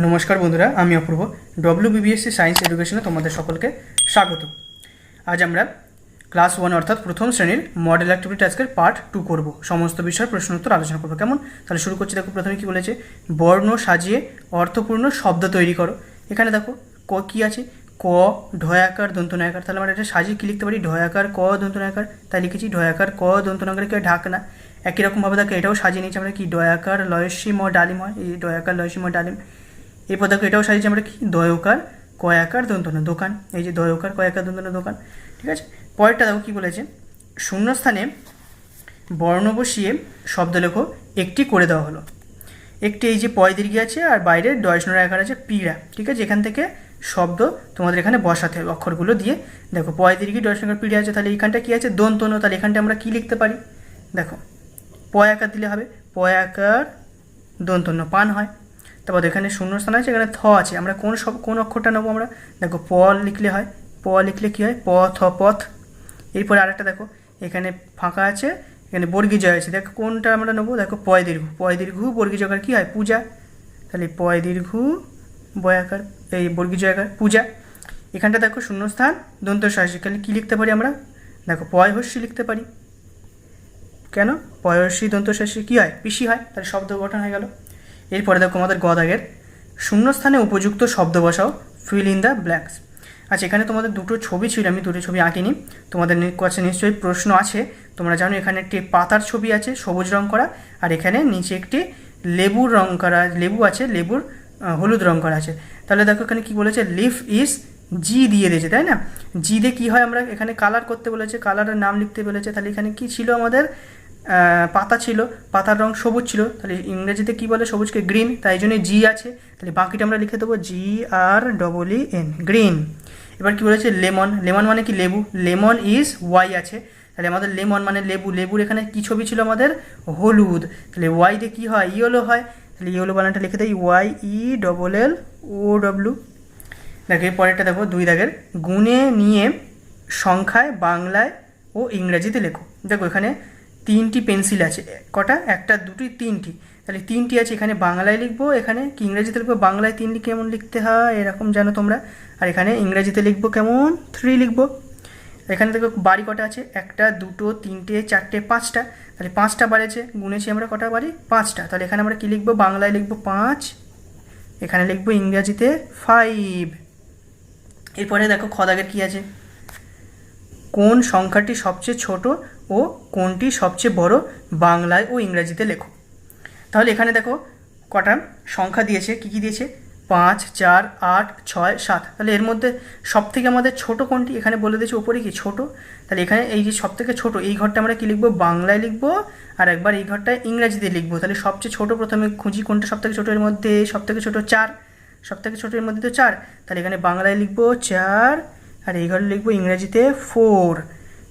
নমস্কার বন্ধুরা, আমি অপূর্ব। ডব্লিউবিবিএসসি সায়েন্স এডুকেশনে তোমাদের সকলকে স্বাগত। আজ আমরা ক্লাস 1 অর্থাৎ প্রথম শ্রেণীর মডেল অ্যাক্টিভিটি টাস্কের পার্ট 2 করব। সমস্ত বিষয়ের প্রশ্ন উত্তর আলোচনা করব। কেমন? তাহলে শুরু করছি। দেখো প্রথমে কি বলেছে, বর্ণ সাজিয়ে অর্থপূর্ণ শব্দ তৈরি করো। এখানে দেখো কী আছে, ক ঢয়াকার দন্ত নয়াকার। তাহলে আমরা এটা সাজিয়ে কী লিখতে পারি, ঢয়াকার ক দন্ত নয়াকার। তাই লিখেছি ঢয়াকার ক দন্ত নয়াকার কে ঢাকনা। একই রকমভাবে দেখো এটাও সাজিয়ে নিয়েছি আমরা, কি ডয়াকার লয়সী ম ডালিম হয়, এই ডয়াকার লয়সী ম ডালিম। এরপর দেখো এটাও সাজিয়েছি আমরা, কি দয়কার কয়াকার দন্তনা দোকান। এই যে দয়কার কয়াকার দন্তনা দোকান। ঠিক আছে, পরেরটা দেখো কি বলেছে, শূন্যস্থানে বর্ণ বসিয়ে শব্দ লেখো একটি করে দেওয়া হলো। একটি এই যে পয় দীর্ঘ আছে আর বাইরে ডয়সনর আকার আছে পীড়া। ঠিক আছে, এখান থেকে শব্দ তোমাদের এখানে বসাতে হবে অক্ষরগুলো দিয়ে। দেখো পয় দীর্ঘ ডয়সনর পীড়া আছে, তাহলে এইখানটা কি আছে দন্তন। তাহলে এখানটা আমরা কি লিখতে পারি, দেখো পয় আকার দিলে হবে পয় আকার দন্তন্য পান হয়। তারপর এখানে শূন্যস্থান আছে, এখানে থ আছে। আমরা কোন অক্ষরটা নেবো আমরা, দেখো প লিখলে হয়, প লিখলে কি হয় প থ পথ। এরপরে আরেকটা দেখো এখানে ফাঁকা আছে, এখানে বর্গী জয় আছে। দেখো কোনটা আমরা নেবো, দেখো পয় দীর্ঘ বর্গী জয়কার কি হয় পূজা। তাহলে পয় দীর্ঘ বয়াকার এই বর্গী জয়কার পূজা। এখানটা দেখো শূন্যস্থান দন্ত সহাসী, তাহলে কী লিখতে পারি আমরা, দেখো পয় হস্যি লিখতে পারি। কেন, পয়সী দন্ত সহাসী কী হয় পিসি হয়। তাহলে শব্দ গঠন হয়ে গেল। এরপরে দেখো আমাদের গদাগের শূন্যস্থানে উপযুক্ত শব্দ বসাও, ফিল ইন দ্য ব্ল্যাঙ্কস। আচ্ছা, এখানে তোমাদের দুটো ছবি ছিল, আমি দুটো ছবি আঁকিনি। তোমাদের কাছে নিশ্চয়ই প্রশ্ন আছে। তোমরা জানো এখানে একটি পাতার ছবি আছে সবুজ রং করা, আর এখানে নিচে একটি লেবুর রং করা, লেবু আছে, লেবুর হলুদ রং করা আছে। তাহলে দেখো এখানে কি বলেছে, লিফ ইজ জি দিয়ে দিয়েছে, তাই না। জি দিয়ে কী হয়, আমরা এখানে কালার করতে বলেছে, কালারের নাম লিখতে বলেছে। তাহলে এখানে কি ছিল আমাদের, পাতা ছিল, পাতার রং সবুজ ছিল। তাহলে ইংরেজিতে কি বলে সবুজকে গ্রিন, তাই জন্য জি আছে। তাহলে বাকিটা আমরা লিখে দেবো GREEN গ্রিন। এবার কি বলেছে, লেমন, লেমন মানে কি লেবু, লেমন ইজ ওয়াই আছে। তাহলে আমাদের লেমন মানে লেবু, লেবুর এখানে কি ছবি ছিল আমাদের হলুদ। তাহলে ওয়াই দিয়ে কী হয় ইয়েলো হয়। তাহলে ইয়েলো বানানটা লিখে দেয় YELLOW। দেখো এর পরেরটা দেখো 2 দাগের গুণে নিয়ে সংখ্যায় বাংলায় ও ইংরেজিতে লেখো। দেখো এখানে 3টি পেন্সিল আছে, কটা, একটা দুটি তিনটি। তাহলে 3টি আছে, এখানে বাংলায় লিখবো, এখানে কি ইংরেজিতে লিখবো। বাংলায় 3টি কেমন লিখতে হয় এরকম জানো তোমরা, আর এখানে ইংরেজিতে লিখবো কেমন 3 লিখবো। এখানে দেখো বাড়ি কটা আছে, একটা দুটো তিনটে চারটে পাঁচটা। তাহলে 5টা বাড়িয়েছে, গুনেছি আমরা কটা বাড়ি 5টা। তাহলে এখানে আমরা কি লিখবো, বাংলায় লিখবো 5, এখানে লিখবো ইংরেজিতে 5। এরপরে দেখো খদাগের কি আছে, কোন সংখ্যাটি সবচেয়ে ছোট ও কোনটি সবচেয়ে বড় বাংলায় ও ইংরেজিতে লেখো। তাহলে এখানে দেখো কটা সংখ্যা দিয়েছে, কী কী দিয়েছে 5, 4, 8, 6, 7। তাহলে এর মধ্যে সবথেকে আমাদের ছোট কোনটি, এখানে বলে দিয়েছে ওপরে কি ছোট। তাহলে এখানে এই যে সবথেকে ছোট এই ঘরটা আমরা কি লিখবো, বাংলায় লিখবো, আর একবার এই ঘরটায় ইংরেজিতে লিখবো। তাহলে সবচেয়ে ছোট প্রথমে খুঁজি কোনটা সবথেকে ছোট, এর মধ্যে সবথেকে ছোট 4, সবথেকে ছোট এর মধ্যে তো 4। তাহলে এখানে বাংলায় লিখবো 4, আর এই ঘরে লিখবো ইংরেজিতে 4।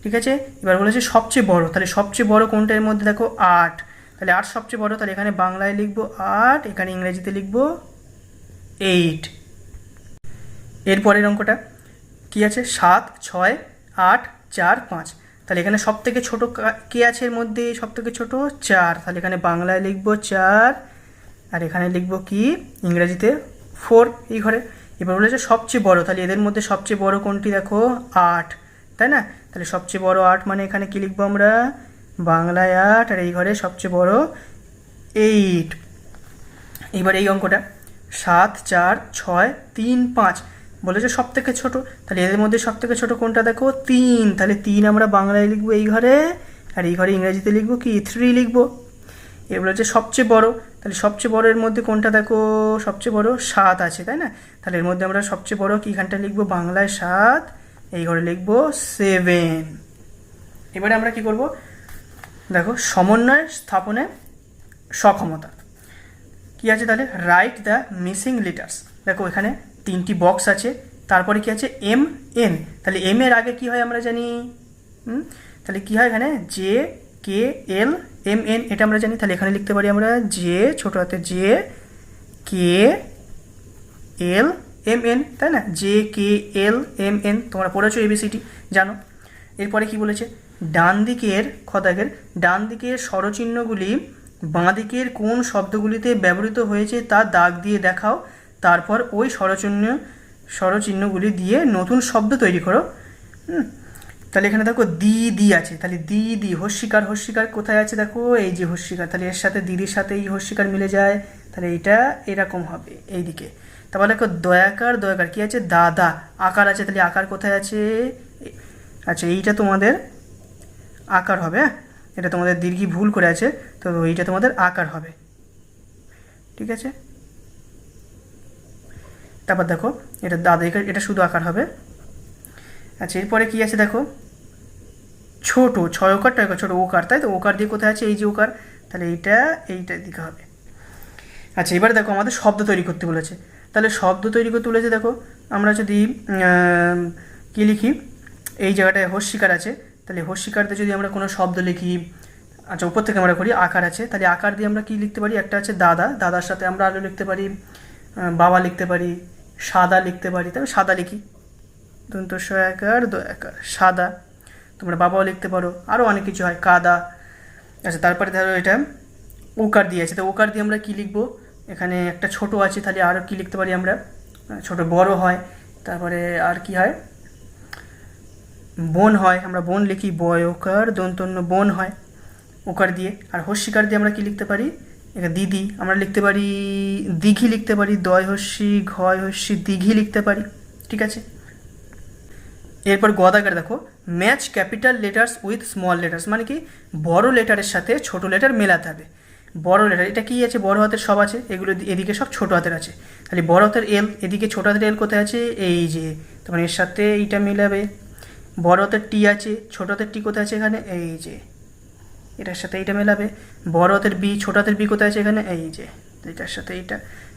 ঠিক আছে, এবার বলেছে সবচেয়ে বড়, তাহলে সবচেয়ে বড় কোনটা এর মধ্যে দেখো 8। তাহলে 8 সবচেয়ে বড়, তাহলে এখানে বাংলায় লিখবো 8, এখানে ইংরেজিতে লিখবো 8। এরপরের অঙ্কটা কি আছে, 7, 6, 8, 4, 5। তাহলে এখানে সবথেকে ছোট কে আছে এর মধ্যে, সবথেকে ছোট 4। তাহলে এখানে বাংলায় লিখবো 4, আর এখানে লিখবো কি ইংরেজিতে 4 এই ঘরে। এবার বলেছে সবচেয়ে বড়, তাহলে এদের মধ্যে সবচেয়ে বড় কোনটি দেখো 8, তাই না। তাহলে সবচেয়ে বড় 8 মানে এখানে কি লিখবো আমরা, বাংলায় 8, আর এই ঘরে সবচেয়ে বড় 8। এবার এই অঙ্কটা 7, 4, 6, 3, 5 বলেছে সবথেকে ছোট। তাহলে এদের মধ্যে সবথেকে ছোট কোনটা দেখো 3। তাহলে 3 আমরা বাংলায় লিখবো এই ঘরে, আর এই ঘরে ইংরেজিতে লিখবো কি 3 লিখবো। এবার হচ্ছে সবচেয়ে বড়, তাহলে সবচেয়ে বড় এর মধ্যে কোনটা দেখো সবচেয়ে বড় 7 আছে, তাই না। তাহলে এর মধ্যে আমরা সবচেয়ে বড় কি এখানটা লিখবো বাংলায় 7, এই ঘরে লিখবো 7। এবারে আমরা কি করব, দেখো সমন্বয় স্থাপনে সক্ষমতা কি আছে। তাহলে রাইট দ্য মিসিং লেটার্স। দেখো এখানে 3টি বক্স আছে, তারপরে কি আছে MN। তাহলে M এর আগে কি হয় আমরা জানি, তাহলে কি হয় এখানে JKLMN, এটা আমরা জানি। তাহলে এখানে লিখতে পারি আমরা জে ছোট হাতে JKLMN, তাই না, JKLMN। তোমরা পড়েছো ABCD জানো। এরপরে কি বলেছে, ডান দিকের খদাগের ডান দিকের স্বরচিহ্নগুলি বাঁ দিকের কোন শব্দগুলিতে ব্যবহৃত হয়েছে তা দাগ দিয়ে দেখাও, তারপর ওই স্বরচিহ্নগুলি দিয়ে নতুন শব্দ তৈরি করো। তাহলে এখানে দেখো দিদি আছে, তাহলে দিদি হস্যিকার কোথায় আছে দেখো, এই যে হস্যিকার, তাহলে এর সাথে দিদির সাথে এই হস্যিকার মিলে যায়, তাহলে এইটা এরকম হবে এইদিকে। তারপর দেখো দয়াকার কি আছে, দাদা, আকার আছে, তাহলে আকার কোথায় আছে, আচ্ছা এইটা তোমাদের আকার হবে, হ্যাঁ এটা তোমাদের দীর্ঘি ভুল করে আছে, তো এইটা তোমাদের আকার হবে, ঠিক আছে। তারপর দেখো এটা দাদা, এটা শুধু আকার হবে। আচ্ছা এরপরে কি আছে দেখো, ছোট, ছয়কার টয়কার, ছোট ওকার, তাই তো, ওকার দিয়ে কোথায় আছে, এই যে ওকার, তাহলে এইটার দিকে হবে। আচ্ছা এবারে দেখো আমাদের শব্দ তৈরি করতে বলেছে, তাহলে শব্দ তৈরি করতে বলেছে, দেখো আমরা যদি কী লিখি, এই জায়গাটায় হস্যিকার আছে, তাহলে হস্যিকারতে যদি আমরা কোনো শব্দ লিখি, আচ্ছা উপর থেকে আমরা করি আকার আছে, তাহলে আকার দিয়ে আমরা কী লিখতে পারি, একটা আছে দাদা, দাদার সাথে আমরা আলো লিখতে পারি, বাবা লিখতে পারি, সাদা লিখতে পারি, তবে সাদা লিখি, দন্ত সয়াকার দয়াকার সাদা, তোমরা বাবাও লিখতে পারো, আরও অনেক কিছু হয়, কাদা। আচ্ছা তারপরে ধরো এটা ওকার দিয়ে আছে, তো ওকার দিয়ে আমরা কী লিখবো, এখানে একটা ছোট আছে, তাহলে আরও কী লিখতে পারি আমরা, ছোট বড় হয়, তারপরে আর কি হয়, বোন হয়, আমরা বোন লিখি, বয়কার দন্তন্য বোন হয় ওকার দিয়ে। আর হস্যিকার দিয়ে আমরা কী লিখতে পারি, এখানে দিদি, আমরা লিখতে পারি দিঘি লিখতে পারি, দয় হস্যি ঘয় হস্যি দিঘি লিখতে পারি, ঠিক আছে। এরপর গদাকার দেখো, match capital letters with small letters, মানে কি বড় লেটারের সাথে ছোট লেটার মেলাতে হবে। বড় লেটার এটা কি আছে, বড় হাতের সব আছে, এগুলো এদিকে সব ছোট হাতের আছে, তাহলে বড় হাতের এল, এদিকে ছোট হাতের এল কোথায় আছে, এই যে, তখন এর সাথে এইটা মেলাবে। বড় হাতের টি আছে, ছোট হাতের টি কোথায় আছে, এখানে এই যে, এটার সাথে এইটা মেলাবে। বড় হাতের বি, ছোট হাতের বি কোথায় আছে, এখানে এই যে, এটার সাথে এইটা।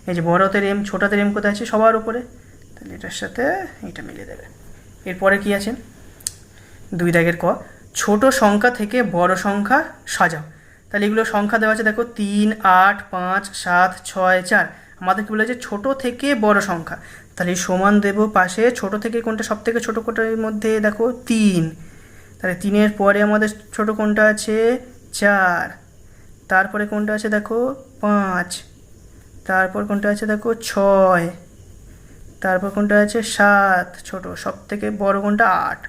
এই যে বড় হাতের এম, ছোট হাতের এম কোথায় আছে, সবার উপরে, তাহলে এটার সাথে এইটা মিলিয়ে দেবে। এরপরে কি আছে, 2 দাগের ক, ছোট সংখ্যা থেকে বড় সংখ্যা সাজাও, তাহলে এগুলো সংখ্যা দেওয়া আছে দেখো 3, 8, 5, 7, 6, 4, আমাদের কী বলেছে ছোট থেকে বড় সংখ্যা, তাহলে সমান দেব পাশে, ছোট থেকে কোনটা সব থেকে ছোটো কোটার মধ্যে দেখো 3, তাহলে 3-এর পরে আমাদের ছোট কোনটা আছে 4, তারপরে কোনটা আছে দেখো 5, তারপর কোনটা আছে দেখো 6, তারপর কোনটা আছে 7, ছোট, সব থেকে বড় কোনটা 8,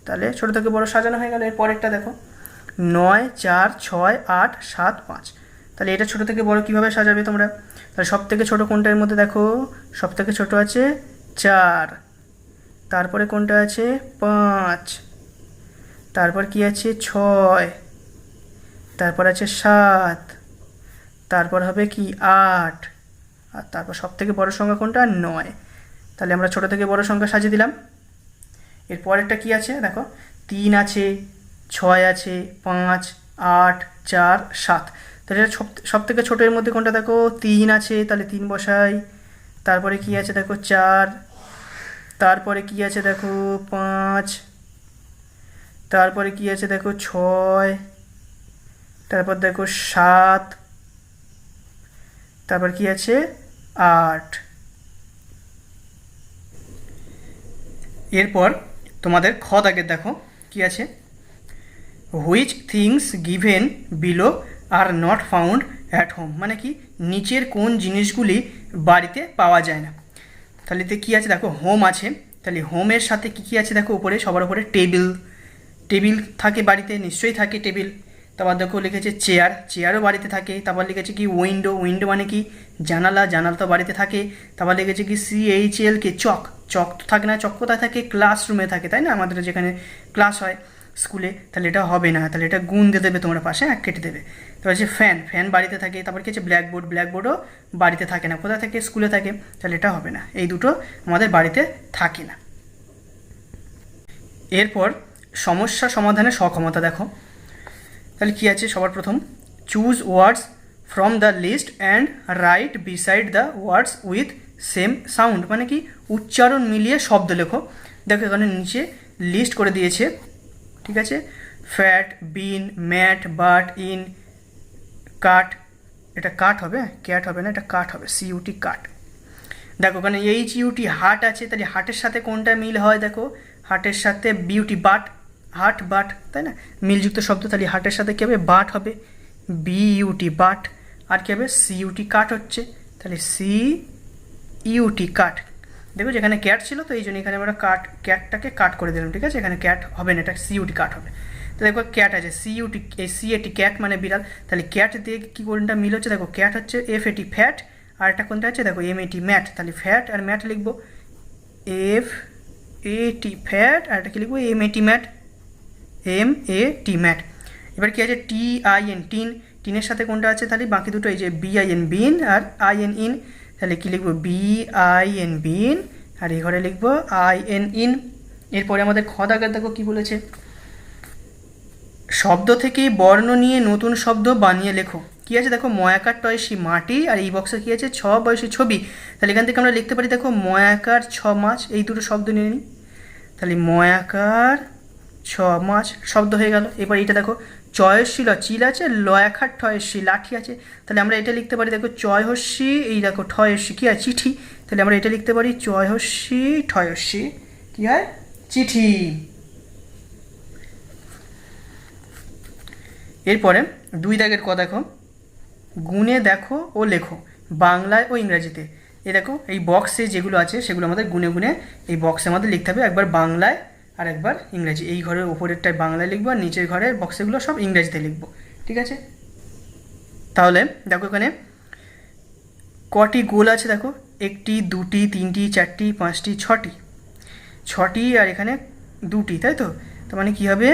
তাহলে ছোট থেকে বড় সাজানো হয়ে গেল। এর পরেরটা দেখো 9, 4, 6, 8, 7, 5, তাহলে এটা ছোট থেকে বড় কীভাবে সাজাবে তোমরা, তাহলে সব থেকে ছোট কোনটা এর মধ্যে দেখো, সব থেকে ছোট আছে 4, তারপরে কোনটা আছে 5, তারপর কি আছে 6, তারপর আছে 7, তারপর হবে কি 8, আর তারপর সব থেকে বড় সংখ্যা কোনটা 9, তাহলে আমরা ছোট থেকে বড় সংখ্যা সাজিয়ে দিলাম। এরপরেরটা কি আছে দেখো, 3 আছে, 6 আছে, 5, 8, 4, 7, তাহলে এটা সব থেকে ছোটোর মধ্যে কোনটা দেখো 3 আছে, তাহলে 3 বসাই, তারপরে কি আছে দেখো 4, তারপরে কি আছে দেখো 5, তারপরে কি আছে দেখো 6, তারপর দেখো 7, তারপর কি আছে 8। এরপর তোমাদের খ দাগের দেখো কি আছে, which things given below are not found at home, মানে কি নিচের কোন জিনিসগুলি বাড়িতে পাওয়া যায় না, তাহলে এতে কী আছে দেখো হোম আছে, তাহলে হোমের সাথে কী কী আছে দেখো উপরে, সবার উপরে টেবিল থাকে বাড়িতে, নিশ্চয়ই থাকে টেবিল। তারপর দেখো লিখেছে চেয়ারও বাড়িতে থাকে। তারপর লিখেছে কি উইন্ডো মানে কি জানালা তো বাড়িতে থাকে। তারপর লিখেছে কি CHL কে চক তো থাকে না, চক কোথায় থাকে, ক্লাসরুমে থাকে, তাই না, আমাদের যেখানে ক্লাস হয় স্কুলে, তাহলে এটা হবে না, তাহলে এটা গুণ দিয়ে দেবে তোমরা পাশে, কেটে দেবে। তারপর হচ্ছে ফ্যান বাড়িতে থাকে। তারপর কি আছে ব্ল্যাকবোর্ডও বাড়িতে থাকে না, কোথায় থাকে, স্কুলে থাকে, তাহলে এটা হবে না, এই দুটো আমাদের বাড়িতে থাকে না। এরপর সমস্যা সমাধানের সক্ষমতা দেখো, তাহলে কী আছে, সবার প্রথম choose words from the list and write beside the words with same sound, মানে কি উচ্চারণ মিলিয়ে শব্দ লেখো। দেখো এখানে নিচে লিস্ট করে দিয়েছে, ঠিক আছে, fat, bin, mat, but, in, cut, এটা কাট হবে, ক্যাট হবে না, এটা কাট হবে, CUT কাট। দেখো ওখানে HUT হাট আছে, তাহলে হাটের সাথে কোনটা মিল হয় দেখো, হাটের সাথে বিউটি, বাট, তাই না, মিলযুক্ত শব্দ, তাহলে হাটের সাথে কী হবে বাট হবে, BUT বাট, আর কী হবে CUT কাট হচ্ছে, তাহলে ইউটি কাট। দেখো যেখানে ক্যাট ছিল তো এই জন্য এখানে আমরা ক্যাটটাকে কাট করে দিলাম, ঠিক আছে, এখানে ক্যাট হবে না, এটা সিইউটি কাট হবে। তো দেখো ক্যাট আছে, সিইউটি সিএটি ক্যাট মানে বিড়াল, তাহলে ক্যাট দিয়ে কী কোনটা মিল হচ্ছে, দেখো ক্যাট হচ্ছে এফএটি ফ্যাট, আর একটা কোনটা আছে দেখো এমএটি ম্যাট, তাহলে ফ্যাট আর ম্যাট লিখবো এফএটি ফ্যাট, আর একটা কী লিখবো এমএটি ম্যাট, এমএটি ম্যাট। এবার কী আছে টিআইএন টিন, টিনের সাথে কোনটা আছে তাহলে বাকি দুটো এই যে বিআইএন বিন আর আইএন ইন, তাহলে কী লিখবো বিআইএন বিন, আর এই ঘরে লিখবো আইএন ইন। এরপরে আমাদের খ দাগের দেখো কী বলেছে, শব্দ থেকে বর্ণ নিয়ে নতুন শব্দ বানিয়ে লেখো। কী আছে দেখো ময়াকার টয়সী মাটি, আর এই বক্সে কী আছে ছ বয়সী ছবি, তাহলে এখান থেকে আমরা লিখতে পারি দেখো ময়াকার ছ মাছ, এই দুটো শব্দ নিয়ে নিই, তাহলে ময়াকার ছ মাছ শব্দ হয়ে গেল। এবার এটা দেখো চয়সী চিল আছে, লয়াখার ঠয়সী লাঠি আছে, তাহলে আমরা এটা লিখতে পারি দেখো চয়হস্যি, এই দেখো ঠয়সী কী হয় চিঠি, তাহলে আমরা এটা লিখতে পারি চয়হস্যি ঠয়সী কী হয় চিঠি। এরপরে 2 দাগের ক দেখো, গুণে দেখো ও লেখো বাংলায় ও ইংরাজিতে। এই দেখো এই বক্সে যেগুলো আছে সেগুলো আমাদের গুণে গুণে এই বক্সে আমাদের লিখতে হবে, একবার বাংলায় আর একবার ইংরাজি। এই ঘরের ওপরেরটায় বাংলায় লিখবো আর নিচের ঘরের বক্সেগুলো সব ইংরাজিতে লিখবো, ঠিক আছে। তাহলে দেখো এখানে কটি গোল আছে দেখো, 1টি 2টি 3টি 4টি 5টি 6টি, 6টি আর এখানে 2টি, তাই তো, তার মানে কী হবে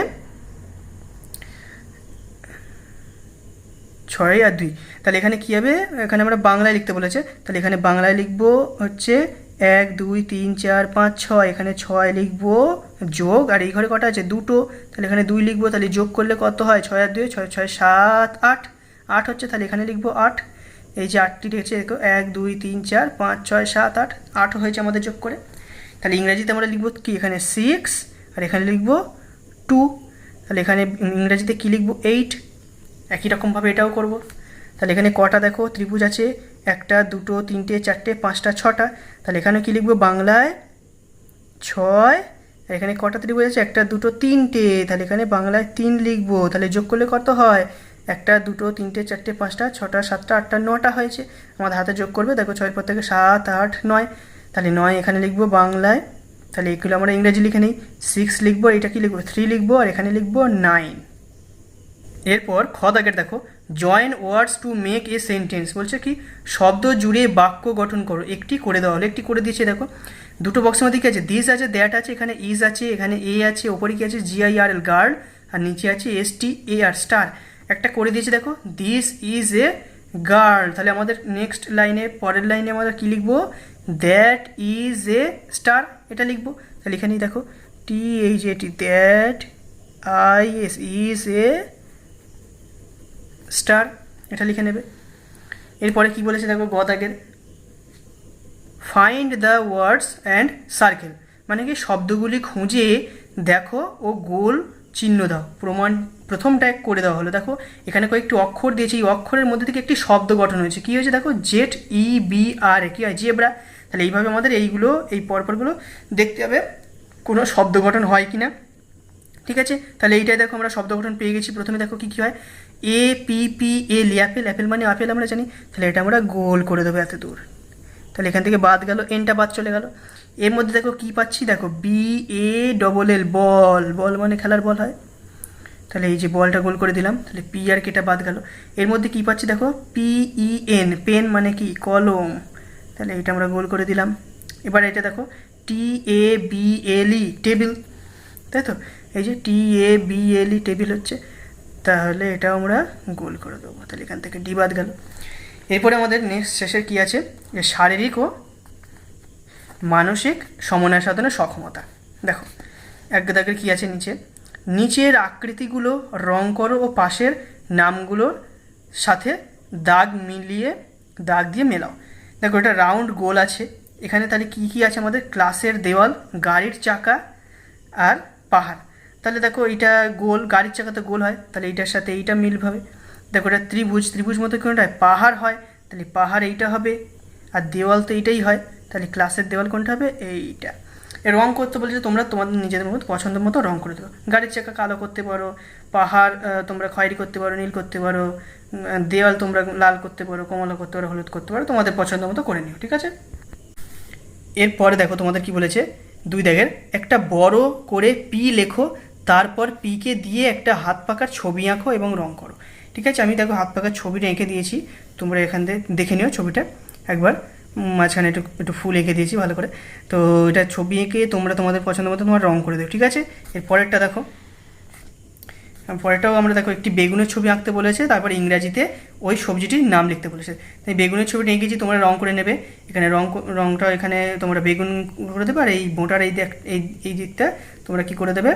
6 আর 2, তাহলে এখানে কী হবে, এখানে আমরা বাংলায় লিখতে বলেছে, তাহলে এখানে বাংলায় লিখবো হচ্ছে 1 2 3 4 5 6, এখানে 6 লিখবো যোগ, আর এই ঘরে কটা আছে 2টো, তাহলে এখানে 2 লিখবো, তাহলে যোগ করলে কত হয় 6 আর 2 6 6 7 8, 8 হচ্ছে, তাহলে এখানে লিখবো 8, এই যে 8টি রয়েছে দেখো 1 2 3 4 5 6 7 8, 8 হয়েছে আমাদের যোগ করে। তাহলে ইংরেজিতে আমরা লিখবো কি এখানে 6, আর এখানে লিখবো 2, তাহলে এখানে ইংরেজিতে কী লিখবো 8, একই রকমভাবে এটাও করব। তাহলে এখানে কটা দেখো ত্রিভুজ আছে 1টা 2টো 3টে 4টে 5টা 6টা, তাহলে এখানে কী লিখবো বাংলায় 6, আর এখানে কটা ত্রিভুজ আছে 1টা 2টো 3টে, তাহলে এখানে বাংলায় 3 লিখবো, তাহলে যোগ করলে কত হয় 1টা 2টো 3টে 4টে 5টা 6টা 7টা 8টা 9টা হয়েছে, আমাদের হাতে যোগ করবে দেখো 6 পর থেকে 7 8 9, তাহলে 9 এখানে লিখবো বাংলায়, তাহলে এগুলো আমরা ইংরেজি লিখে নিই 6 লিখবো, এটা কি লিখবো 3 লিখবো, আর এখানে লিখবো 9। এরপর খ দাগের দেখো join words to make a sentence, বলছে কি শব্দ জুড়ে বাক্য গঠন করো, একটি করে দেওয়া হলো, একটি করে দিয়েছে দেখো দুটো বক্সের মধ্যে কী আছে দিস আছে দ্যাট আছে, এখানে ইজ আছে, এখানে এ আছে, ওপরে কি আছে GIRL গার্ল, আর নিচে আছে STAR স্টার, একটা করে দিয়েছে দেখো দিস ইজ এ গার্ল, তাহলে আমাদের নেক্সট লাইনে পরের লাইনে আমাদের কী লিখবো দ্যাট ইজ এ স্টার, এটা লিখবো, তাহলে এখানেই দেখো THAT that IS is a star, এটা লিখে নেবে। এরপরে কি বলেছে দেখো গ দাগের find the words and circle, মানে কি শব্দগুলি খুঁজে দেখো ও গোল চিহ্ন দাও, প্রথম ট্যাগ করে দেওয়া হলো। দেখো এখানে কয়েকটি অক্ষর দিয়েছে, এই অক্ষরের মধ্যে থেকে একটি শব্দ গঠন হয়েছে, কী হয়েছে দেখো ZEBRA, কী হয় জেব্রা, তাহলে এইভাবে আমাদের এইগুলো এই পরপরগুলো দেখতে হবে কোনো শব্দ গঠন হয় কি না, ঠিক আছে। তাহলে এইটাই দেখো আমরা শব্দ গঠন পেয়ে গেছি। প্রথমে দেখো কী কী হয় APPL, অ্যাপেল, অ্যাপেল মানে আপেল আমরা জানি, তাহলে এটা আমরা গোল করে দেবো এত দূর, তাহলে এখান থেকে বাদ গেল, এনটা বাদ চলে গেল। এর মধ্যে দেখো কী পাচ্ছি দেখো BALL বল, বল মানে খেলার বল হয়, তাহলে এই যে বলটা গোল করে দিলাম, তাহলে P আর কেটা বাদ গেল। এর মধ্যে কী পাচ্ছি দেখো PEN পেন মানে কি কলম, তাহলে এটা আমরা গোল করে দিলাম। এবার এটা দেখো TABLE টেবিল, তাই তো, এই যে TABLE টেবিল হচ্ছে, তাহলে এটা আমরা গোল করে দেবো, তাহলে এখান থেকে ডি বাদ গেল। এরপরে আমাদের নেক্সট শেষের কী আছে যে শারীরিক ও মানসিক সমন্বয় সাধনের সক্ষমতা। দেখো এক দাগের কী আছে নিচের আকৃতিগুলো রং করো ও পাশের নামগুলোর সাথে দাগ দিয়ে মেলাও। দেখো এটা রাউন্ড গোল আছে, এখানে তাহলে কী কী আছে আমাদের ক্লাসের দেওয়াল, গাড়ির চাকা আর পাহাড়, তাহলে দেখো এইটা গোল, গাড়ির চাকা তো গোল হয়, তাহলে এইটার সাথে এইটা মিল হবে। দেখো এটা ত্রিভুজ মতো কোনটা হয় পাহাড় হয়, তাহলে পাহাড় এইটা হবে, আর দেওয়াল তো এইটাই হয়, তাহলে ক্লাসের দেওয়াল কোনটা হবে এইটা। রং করতে বলেছে তোমরা তোমাদের নিজেদের মতো পছন্দ মতো রং করে দেবো, গাড়ির চাকা কালো করতে পারো, পাহাড় তোমরা খয়েরি করতে পারো, নীল করতে পারো, দেওয়াল তোমরা লাল করতে পারো, কমলা করতে পারো, হলুদ করতে পারো, তোমাদের পছন্দ মতো করে নিও, ঠিক আছে। এরপরে দেখো তোমাদের কি বলেছে, 2 দাগের একটা বড় করে পি লেখো, তারপর পিকে দিয়ে একটা হাত পাকার ছবি আঁকো এবং রং করো। ঠিক আছে, আমি দেখো হাত পাকার ছবিটা এঁকে দিয়েছি, তোমরা এখান থেকে দেখে নিও ছবিটা একবার। মাঝখানে একটু একটু ফুল এঁকে দিয়েছি ভালো করে। তো এটা ছবি এঁকে তোমরা তোমাদের পছন্দ মতো তোমার রং করে দেবে। ঠিক আছে, এর পরেরটা দেখো, পরেরটাও আমরা দেখো একটি বেগুনের ছবি আঁকতে বলেছে, তারপর ইংরাজিতে ওই সবজিটির নাম লিখতে বলেছে। তাই বেগুনের ছবিটা এঁকেছি, তোমরা রং করে নেবে। এখানে রংটা এখানে তোমরা বেগুন করে দেবে, আর এই বোঁটার এই দিকটা তোমরা কী করে দেবে,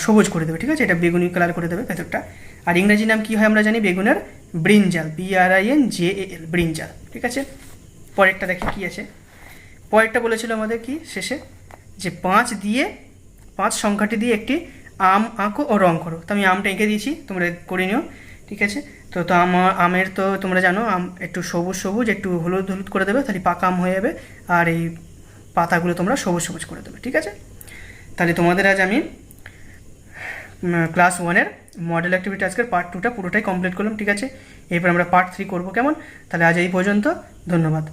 সবুজ করে দেবে। ঠিক আছে, এটা বেগুনি কালার করে দেবে ভেতরটা। আর ইংরাজি নাম কী হয় আমরা জানি, বেগুনের ব্রিনজাল, BRINJAL, ব্রিনজাল। ঠিক আছে, পরেরটা দেখি কী আছে। পরেরটা বলেছিল আমাদের কি শেষে, যে 5 সংখ্যাটি দিয়ে একটি আম আঁকো ও রং করো। তো আমি আমটা এঁকে দিয়েছি, তোমরা করে নিও। ঠিক আছে, তো আমের তো তোমরা জানো আম একটু সবুজ সবুজ একটু হলুদ হলুদ করে দেবে, তাহলে পাকা আম হয়ে যাবে। আর এই পাতাগুলো তোমরা সবুজ সবুজ করে দেবে। ঠিক আছে, তাহলে তোমাদের আজ আমি ক্লাস 1-এর মডেল অ্যাক্টিভিটি আজকের পার্ট 2টা পুরোটাই কমপ্লিট করলাম। ঠিক আছে, এরপর আমরা পার্ট 3 করবো কেমন। তাহলে আজ এই পর্যন্ত, ধন্যবাদ।